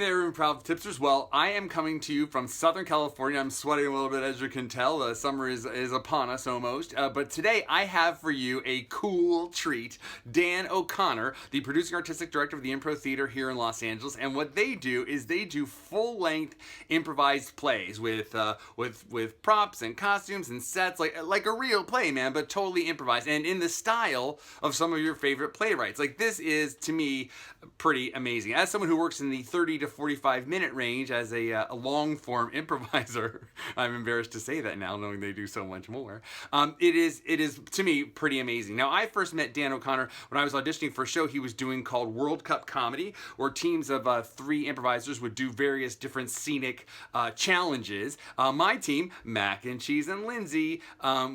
there, Improv Tipsters. Well, I am coming to you from Southern California. I'm sweating a little bit, as you can tell. Summer is upon us almost. But today I have for you a cool treat. Dan O'Connor, the producing artistic director of the Impro Theatre here in Los Angeles. And what they do is they do full-length improvised plays with props and costumes and sets, like a real play, man, but totally improvised. And in the style of some of your favorite playwrights. Like, this is, to me, pretty amazing. As someone who works in the 30 to 45 minute range as a long-form improviser, I'm embarrassed to say that now, knowing they do so much more. It is to me pretty amazing. Now, I first met Dan O'Connor when I was auditioning for a show he was doing called World Cup Comedy, where teams of 3 improvisers would do various different scenic challenges. My team, Mac and Cheese and Lindsay,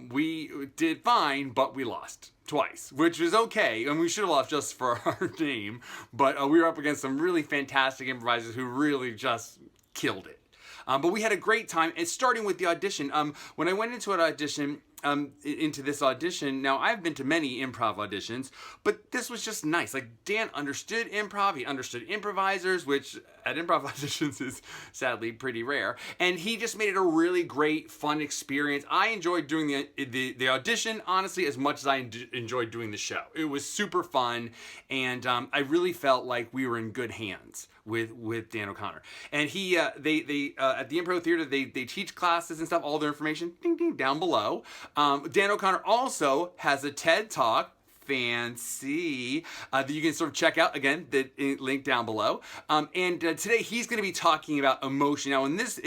we did fine, but we lost twice, which was okay, and we should have lost just for our name, but we were up against some really fantastic improvisers who really just killed it. But we had a great time, and starting with the audition. When I went into this audition, now I've been to many improv auditions, but this was just nice. Like, Dan understood improv, he understood improvisers, which at improv auditions is sadly pretty rare, and he just made it a really great, fun experience. I enjoyed doing the audition, honestly, as much as I enjoyed doing the show. It was super fun, and I really felt like we were in good hands with Dan O'Connor. And he at the Impro Theatre, they teach classes and stuff, all their information, ding ding, down below. Dan O'Connor also has a TED Talk, fancy, that you can sort of check out, again, the link down below. And today he's going to be talking about emotion. Now, in this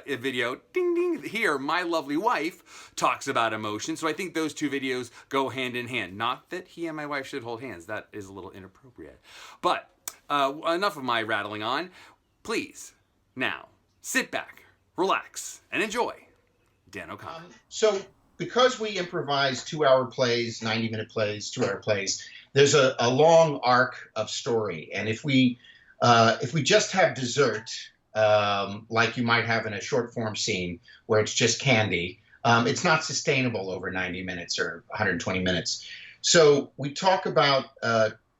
video, ding ding, here, my lovely wife talks about emotion. So I think those two videos go hand in hand. Not that he and my wife should hold hands. That is a little inappropriate. But enough of my rattling on. Please, now, sit back, relax, and enjoy Dan O'Connor. So, because we improvise 2-hour plays, 90-minute plays, 2-hour plays, there's a long arc of story. And if we just have dessert, like you might have in a short form scene where it's just candy, it's not sustainable over 90 minutes or 120 minutes. So we talk about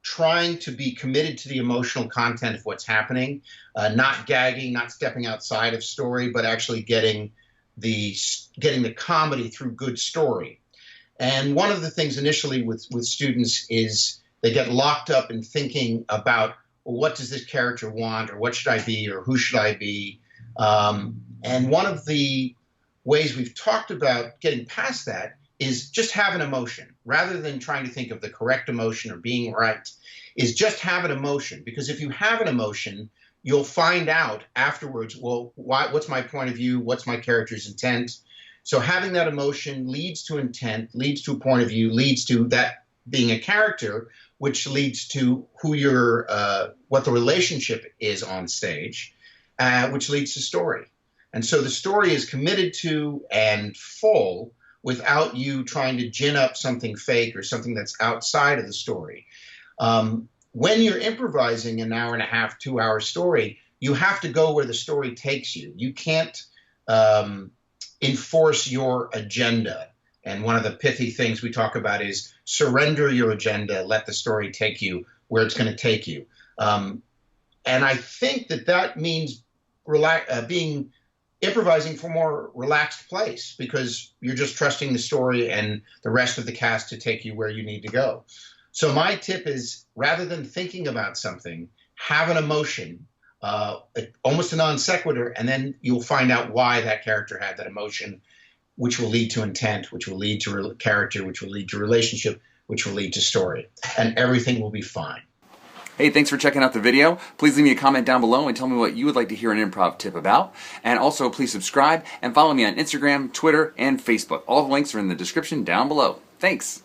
trying to be committed to the emotional content of what's happening, not gagging, not stepping outside of story, but actually getting the comedy through good story. And one of the things initially with students is they get locked up in thinking about, well, what does this character want, or what should I be, or who should I be? And one of the ways we've talked about getting past that is just have an emotion, rather than trying to think of the correct emotion or being right, is just have an emotion. Because if you have an emotion, you'll find out afterwards, well, what's my point of view? What's my character's intent? So having that emotion leads to intent, leads to a point of view, leads to that being a character, which leads to who what the relationship is on stage, which leads to story. And so the story is committed to and full without you trying to gin up something fake or something that's outside of the story. When you're improvising an hour and a half, 2-hour story, you have to go where the story takes you. You can't enforce your agenda. And one of the pithy things we talk about is surrender your agenda, let the story take you where it's going to take you. And I think that means improvising from a more relaxed place, because you're just trusting the story and the rest of the cast to take you where you need to go. So my tip is, rather than thinking about something, have an emotion, almost a non sequitur, and then you'll find out why that character had that emotion, which will lead to intent, which will lead to character, which will lead to relationship, which will lead to story, and everything will be fine. Hey, thanks for checking out the video. Please leave me a comment down below and tell me what you would like to hear an improv tip about. And also, please subscribe and follow me on Instagram, Twitter, and Facebook. All the links are in the description down below. Thanks.